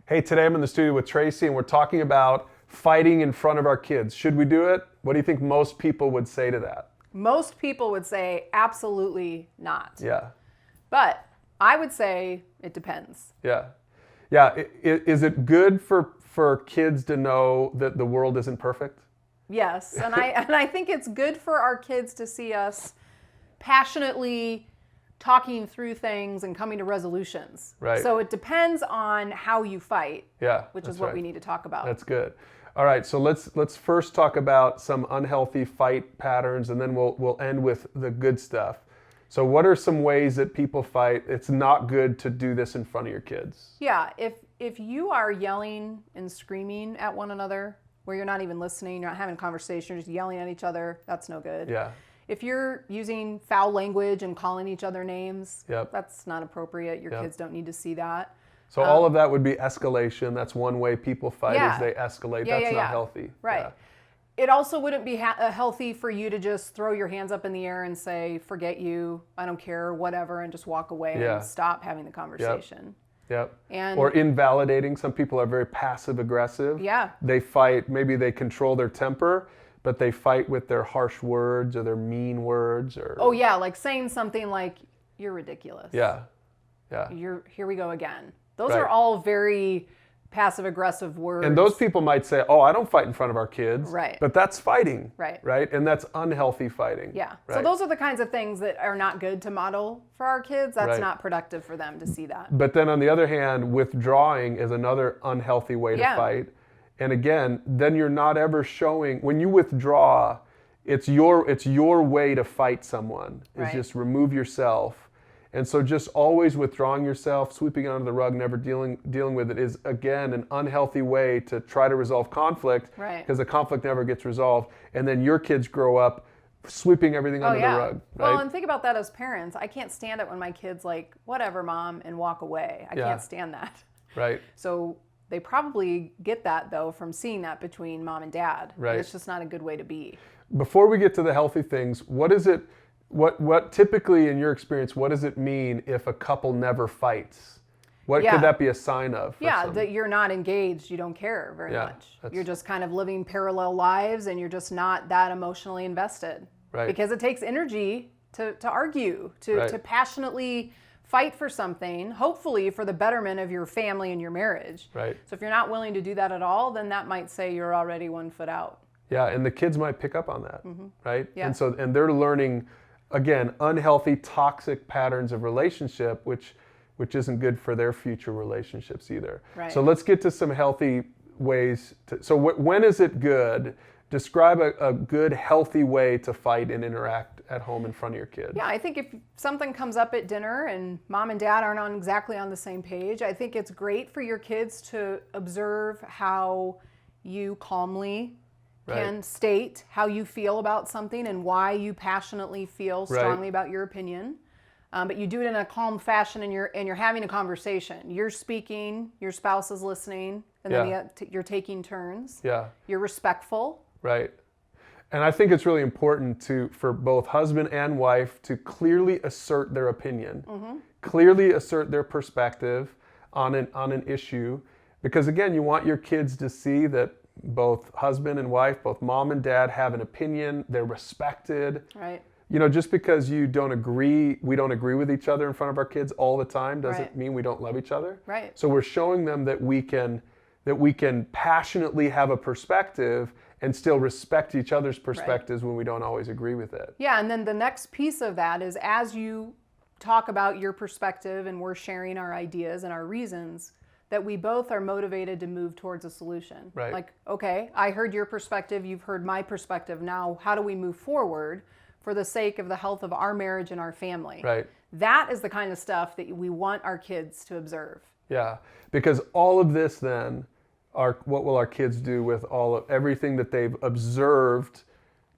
Hey, today I'm in the studio with Tracy and we're talking about fighting in front of our kids. Should we do it? What do you think most people would say to that? Most people would say absolutely not. Yeah. But I would say it depends. Yeah. Yeah. Is it good for kids to know that the world isn't perfect? Yes. And I think it's good for our kids to see us passionately talking through things and coming to resolutions. Right. So it depends on how you fight. Yeah. Which is what we need to talk about. That's good. All right, so let's first talk about some unhealthy fight patterns, and then we'll end with the good stuff. So what are some ways that people fight? It's not good to do this in front of your kids. Yeah, if you are yelling and screaming at one another, where you're not even listening, you're not having a conversation, you're just yelling at each other, that's no good. Yeah. If you're using foul language and calling each other names, Yep. That's not appropriate. Your kids don't need to see that. So all of that would be escalation. That's one way people fight is they escalate. Yeah, That's yeah, not yeah. healthy. Right. Yeah. It also wouldn't be healthy for you to just throw your hands up in the air and say, forget you, I don't care, whatever, and just walk away and stop having the conversation. Yep. And or invalidating. Some people are very passive aggressive. Yeah. They fight, maybe they control their temper, but they fight with their harsh words or their mean words or oh yeah, like saying something like, you're ridiculous. Yeah. Yeah. Here we go again. Those Right. are all very passive aggressive words. And those people might say, "Oh, I don't fight in front of our kids." Right. But that's fighting. Right. Right? And that's unhealthy fighting. Yeah. Right? So those are the kinds of things that are not good to model for our kids. That's Right. not productive for them to see that. But then on the other hand, withdrawing is another unhealthy way to fight. And again, then you're not ever showing when you withdraw, it's your way to fight someone. Is just remove yourself. And so just always withdrawing yourself, sweeping it under the rug, never dealing with it is, again, an unhealthy way to try to resolve conflict because the conflict never gets resolved. And then your kids grow up sweeping everything under the rug. Right? Well, and think about that as parents. I can't stand it when my kid's like, whatever, mom, and walk away. I can't stand that. Right. So they probably get that, though, from seeing that between mom and dad. Right. It's just not a good way to be. Before we get to the healthy things, what is it? What typically in your experience, what does it mean if a couple never fights? What could that be a sign of? That you're not engaged, you don't care very much. You're just kind of living parallel lives and you're just not that emotionally invested. Right. Because it takes energy to argue, to passionately fight for something, hopefully for the betterment of your family and your marriage. Right. So if you're not willing to do that at all, then that might say you're already 1 foot out. Yeah, and the kids might pick up on that, right? Yeah. And they're learning, again, unhealthy, toxic patterns of relationship, which isn't good for their future relationships either. Right. So let's get to some healthy ways. So when is it good? Describe a good, healthy way to fight and interact at home in front of your kids. Yeah, I think if something comes up at dinner and mom and dad aren't exactly on the same page, I think it's great for your kids to observe how you calmly can state how you feel about something and why you passionately feel strongly about your opinion. But you do it in a calm fashion and you're having a conversation. You're speaking, your spouse is listening, and then you're taking turns. Yeah. You're respectful. Right. And I think it's really important for both husband and wife to clearly assert their opinion, clearly assert their perspective on an issue, because again, you want your kids to see that both husband and wife, both mom and dad have an opinion, they're respected. Right. You know, just because we don't agree with each other in front of our kids all the time doesn't mean we don't love each other. Right. So we're showing them that we can passionately have a perspective and still respect each other's perspectives when we don't always agree with it. Yeah, and then the next piece of that is as you talk about your perspective and we're sharing our ideas and our reasons, that we both are motivated to move towards a solution. Right. Like, okay, I heard your perspective, you've heard my perspective. Now, how do we move forward for the sake of the health of our marriage and our family? Right. That is the kind of stuff that we want our kids to observe. Yeah, because all of this then, what will our kids do with everything that they've observed,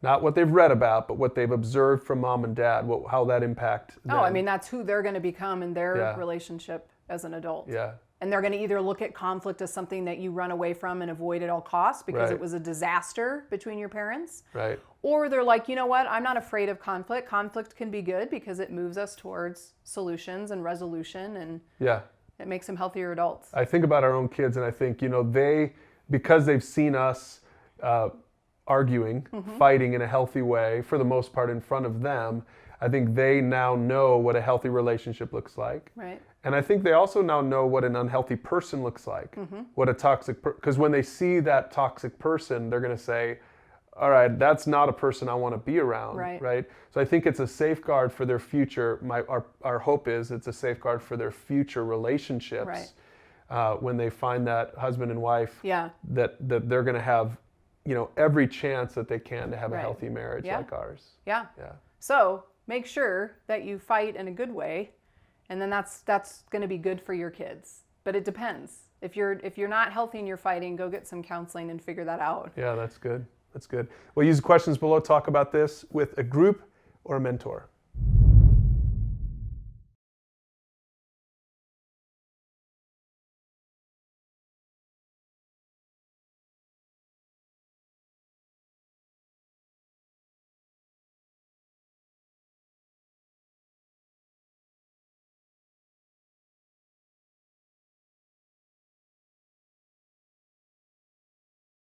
not what they've read about, but what they've observed from mom and dad, how that impact them? Oh, I mean, that's who they're going to become in their relationship as an adult. Yeah. And they're going to either look at conflict as something that you run away from and avoid at all costs because it was a disaster between your parents. Right. Or they're like, you know what, I'm not afraid of conflict. Conflict can be good because it moves us towards solutions and resolution. And It makes them healthier adults. I think about our own kids, and I think, because they've seen us arguing, fighting in a healthy way, for the most part in front of them, I think they now know what a healthy relationship looks like. Right. And I think they also now know what an unhealthy person looks like, what a toxic because when they see that toxic person, they're going to say, all right, that's not a person I want to be around, right? So I think it's a safeguard for their future. Our hope is it's a safeguard for their future relationships, when they find that husband and wife, that they're going to have, every chance that they can to have a healthy marriage like ours. Yeah. So make sure that you fight in a good way, and then that's going to be good for your kids. But it depends. If you're not healthy and you're fighting, go get some counseling and figure that out. Yeah, that's good. That's good. We'll use the questions below. Talk about this with a group or a mentor.